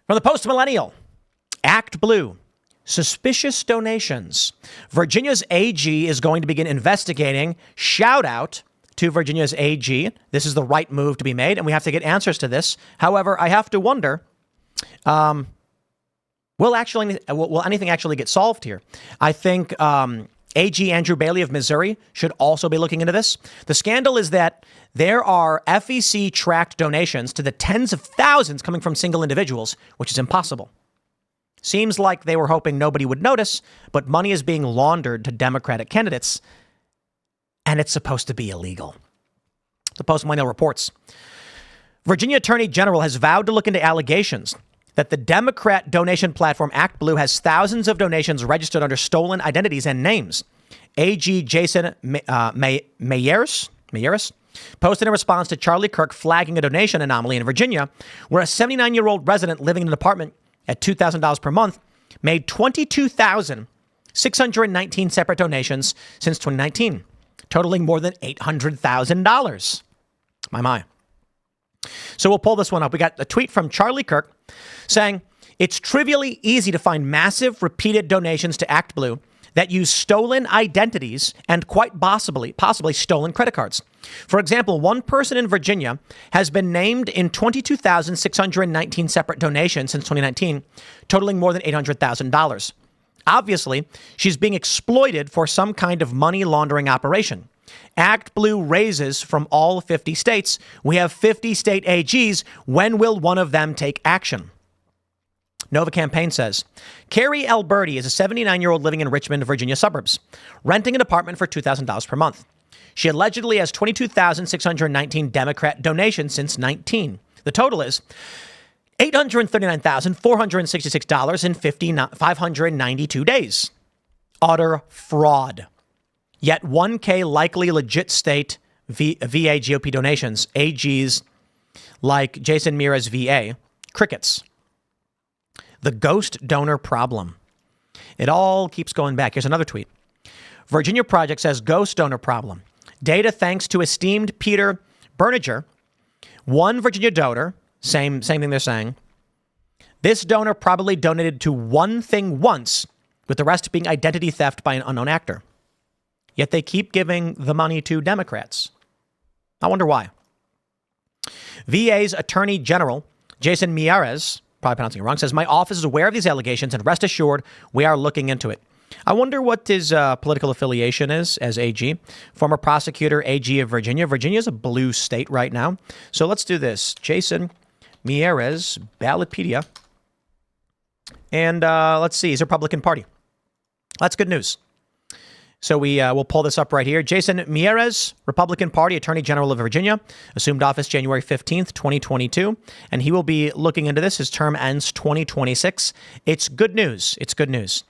From the Post-Millennial, ActBlue, suspicious donations. Virginia's AG is going to begin investigating. Shout out to Virginia's AG. This is the right move to be made, and we have to get answers to this. However, I have to wonder, will anything actually get solved here? I think AG Andrew Bailey of Missouri should also be looking into this. The scandal is that there are FEC-tracked donations to the tens of thousands coming from single individuals, which is impossible. Seems like they were hoping nobody would notice, but money is being laundered to Democratic candidates, and it's supposed to be illegal. The Post-Millennial reports, Virginia Attorney General has vowed to look into allegations that the Democrat donation platform ActBlue has thousands of donations registered under stolen identities and names. AG Jason Mayeris posted in response to Charlie Kirk flagging a donation anomaly in Virginia, where a 79-year-old resident living in an apartment at $2,000 per month made 22,619 separate donations since 2019, totaling more than $800,000. My. So we'll pull this one up. We got a tweet from Charlie Kirk saying, it's trivially easy to find massive repeated donations to ActBlue that use stolen identities and quite possibly stolen credit cards. For example, one person in Virginia has been named in 22,619 separate donations since 2019, totaling more than $800,000. Obviously, she's being exploited for some kind of money laundering operation. ActBlue raises from all 50 states. We have 50 state AGs. When will one of them take action? Nova Campaign says, Carrie Alberti is a 79-year-old living in Richmond, Virginia suburbs, renting an apartment for $2,000 per month. She allegedly has 22,619 Democrat donations since 19. The total is $839,466 in 592 days. Utter fraud. Yet 1K likely legit state VA GOP donations, AGs like Jason Mira's VA, crickets. The ghost donor problem. It all keeps going back. Here's another tweet. Virginia Project says ghost donor problem. Data thanks to esteemed Peter Berninger, one Virginia donor, same thing they're saying. This donor probably donated to one thing once, with the rest being identity theft by an unknown actor. Yet they keep giving the money to Democrats. I wonder why. VA's Attorney General, Jason Miyares, probably pronouncing it wrong, says, my office is aware of these allegations and rest assured we are looking into it. I wonder what his political affiliation is as AG. Former prosecutor, AG of Virginia. Virginia is a blue state right now. So let's do this. Jason Miyares, Ballotpedia. And let's see, he's a Republican Party. That's good news. So we'll pull this up right here. Jason Miyares, Republican Party, Attorney General of Virginia, assumed office January 15th, 2022. And he will be looking into this. His term ends 2026. It's good news. It's good news.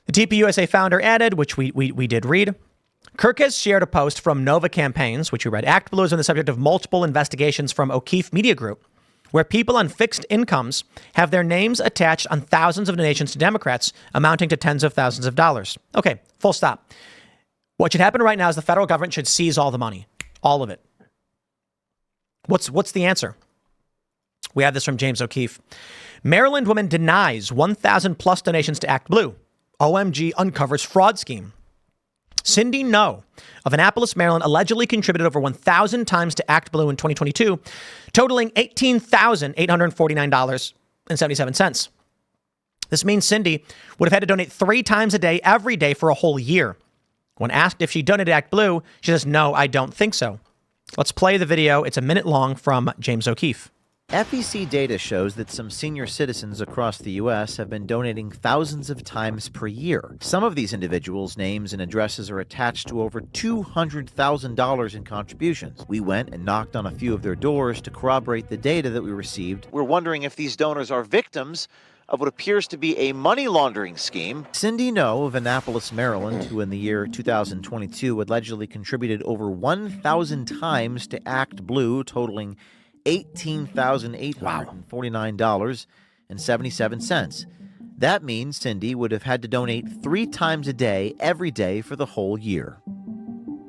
The TPUSA founder added, which we did read, Kirk has shared a post from Nova Campaigns, which we read. ActBlue has been the subject of multiple investigations from OKeefe Media Group, where people on fixed incomes have their names attached on thousands of donations to Democrats, amounting to tens of thousands of dollars. Okay, full stop. What should happen right now is the federal government should seize all the money, all of it. What's the answer? We have this from James O'Keefe. Maryland woman denies 1,000 plus donations to ActBlue. OMG uncovers fraud scheme. Cindy No of Annapolis, Maryland, allegedly contributed over 1,000 times to ActBlue in 2022, totaling $18,849.77. This means Cindy would have had to donate 3 times a day, every day for a whole year. When asked if she donated ActBlue, she says, no, I don't think so. Let's play the video. It's a minute long from James O'Keefe. FEC data shows that some senior citizens across the U.S. have been donating thousands of times per year. Some of these individuals' names and addresses are attached to over $200,000 in contributions. We went and knocked on a few of their doors to corroborate the data that we received. We're wondering if these donors are victims of what appears to be a money laundering scheme. Cindy No of Annapolis, Maryland, who in the year 2022 allegedly contributed over 1,000 times to ActBlue, totaling $18,849.77. That means Cindy would have had to donate 3 times a day, every day for the whole year.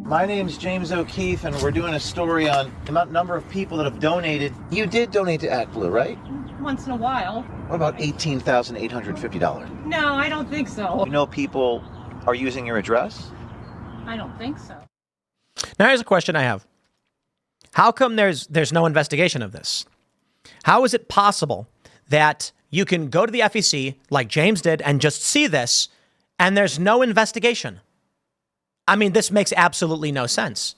My name's James O'Keefe, and we're doing a story on the number of people that have donated. You did donate to ActBlue, right? once in a while. What about $18,850? No, I don't think so. You know people are using your address? I don't think so. Now, here's a question I have. How come there's no investigation of this? How is it possible that you can go to the FEC like James did and just see this and there's no investigation? I mean, this makes absolutely no sense.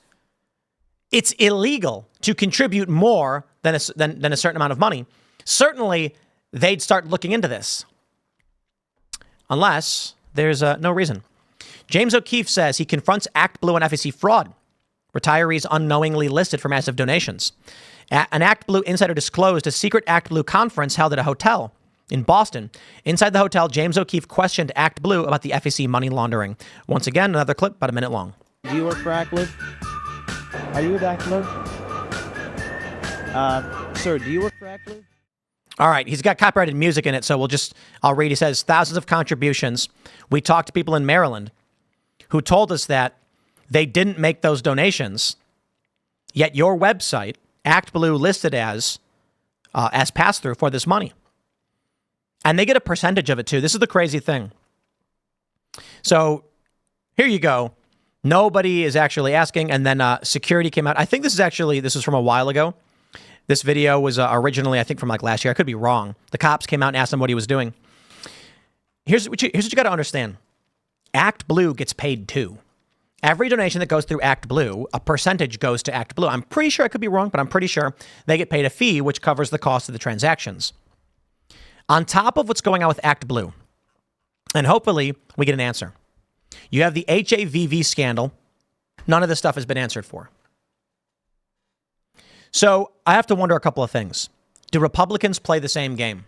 It's illegal to contribute more than a certain amount of money. Certainly, they'd start looking into this. Unless there's no reason. James O'Keefe says he confronts ActBlue on FEC fraud. Retirees unknowingly listed for massive donations. An ActBlue insider disclosed a secret ActBlue conference held at a hotel in Boston. Inside the hotel, James O'Keefe questioned ActBlue about the FEC money laundering. Once again, another clip about a minute long. Do you work for ActBlue? Are you with ActBlue? Sir, do you work for ActBlue? All right, he's got copyrighted music in it, so I'll read. He says, thousands of contributions. We talked to people in Maryland who told us that they didn't make those donations, yet your website, ActBlue, listed as pass-through for this money. And they get a percentage of it, too. This is the crazy thing. So here you go. Nobody is actually asking, and then security came out. I think this is from a while ago. This video was originally, I think, from like last year. I could be wrong. The cops came out and asked him what he was doing. Here's what you got to understand. ActBlue gets paid too. Every donation that goes through ActBlue, a percentage goes to ActBlue. I'm pretty sure I could be wrong, but I'm pretty sure they get paid a fee, which covers the cost of the transactions. On top of what's going on with ActBlue, and hopefully we get an answer. You have the HVV scandal. None of this stuff has been answered for. So I have to wonder a couple of things. Do Republicans play the same game?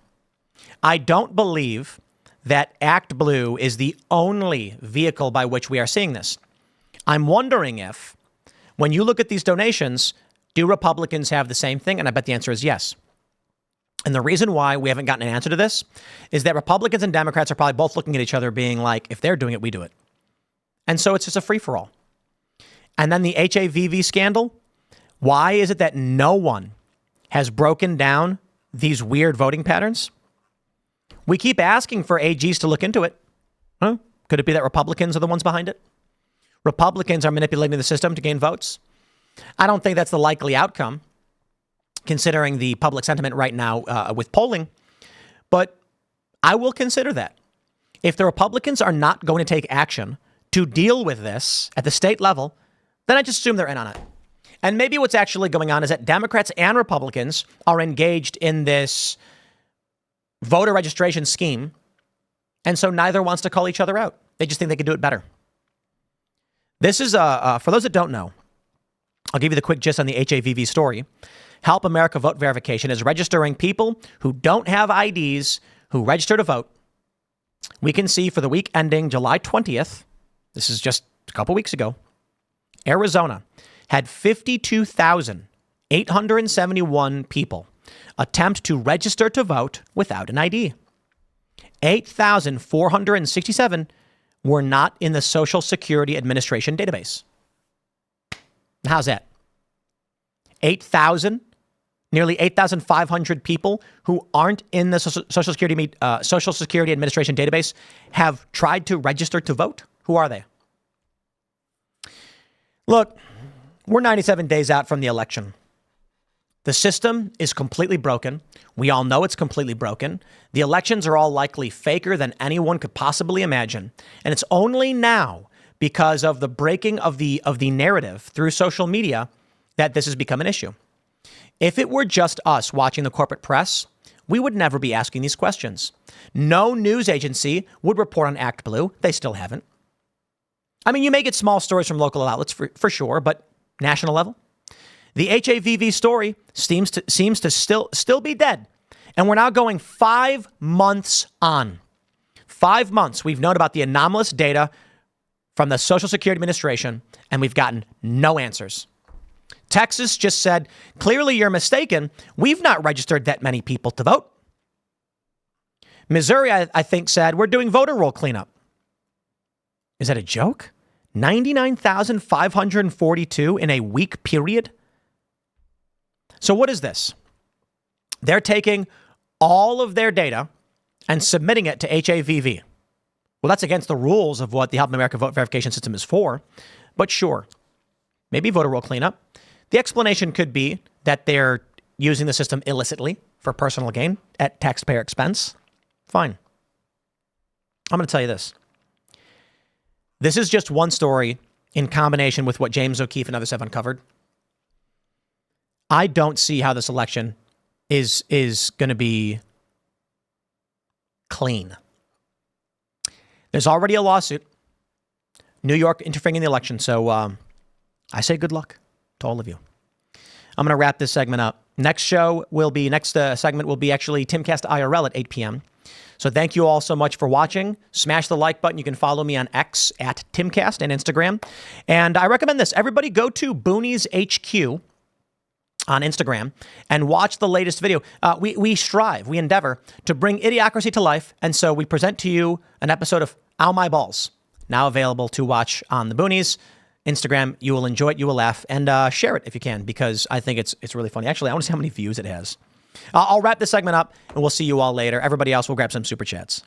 I don't believe that ActBlue is the only vehicle by which we are seeing this. I'm wondering if, when you look at these donations, do Republicans have the same thing? And I bet the answer is yes. And the reason why we haven't gotten an answer to this is that Republicans and Democrats are probably both looking at each other being like, if they're doing it, we do it. And so it's just a free-for-all. And then the HVV scandal, why is it that no one has broken down these weird voting patterns? We keep asking for AGs to look into it. Huh? Could it be that Republicans are the ones behind it? Republicans are manipulating the system to gain votes? I don't think that's the likely outcome, considering the public sentiment right now with polling. But I will consider that. If the Republicans are not going to take action to deal with this at the state level, then I just assume they're in on it. And maybe what's actually going on is that Democrats and Republicans are engaged in this voter registration scheme. And so neither wants to call each other out. They just think they can do it better. This is, for those that don't know, I'll give you the quick gist on the HVV story. Help America Vote Verification is registering people who don't have IDs who register to vote. We can see for the week ending July 20th, this is just a couple weeks ago, Arizona had 52,871 people attempt to register to vote without an ID. 8,467 were not in the Social Security Administration database. How's that? 8,000, nearly 8,500 people who aren't in the Social Security Administration database have tried to register to vote. Who are they? Look, we're 97 days out from the election. The system is completely broken. We all know it's completely broken. The elections are all likely faker than anyone could possibly imagine. And it's only now, because of the breaking of the narrative through social media, that this has become an issue. If it were just us watching the corporate press, we would never be asking these questions. No news agency would report on ActBlue. They still haven't. I mean, you may get small stories from local outlets for sure, but national level? The HVV story seems to still be dead. And we're now going 5 months on. 5 months we've known about the anomalous data from the Social Security Administration, and we've gotten no answers. Texas just said, clearly you're mistaken. We've not registered that many people to vote. Missouri, I think, said, we're doing voter roll cleanup. Is that a joke? 99,542 in a week period? So what is this? They're taking all of their data and submitting it to HVV. Well, that's against the rules of what the Help America vote verification system is for. But sure, maybe voter roll cleanup. The explanation could be that they're using the system illicitly for personal gain at taxpayer expense. Fine. I'm going to tell you this. This is just one story in combination with what James O'Keefe and others have uncovered. I don't see how this election is going to be clean. There's already a lawsuit. New York interfering in the election. So I say good luck to all of you. I'm going to wrap this segment up. Next segment will be actually Timcast IRL at 8 p.m. So thank you all so much for watching. Smash the like button. You can follow me on X at Timcast and Instagram. And I recommend this. Everybody go to Boonies HQ on Instagram and watch the latest video. We endeavor to bring idiocracy to life. And so we present to you an episode of Ow My Balls, now available to watch on the Boonies. Instagram, you will enjoy it, you will laugh, and share it if you can, because I think it's really funny. Actually, I want to see how many views it has. I'll wrap this segment up, and we'll see you all later. Everybody else will grab some super chats.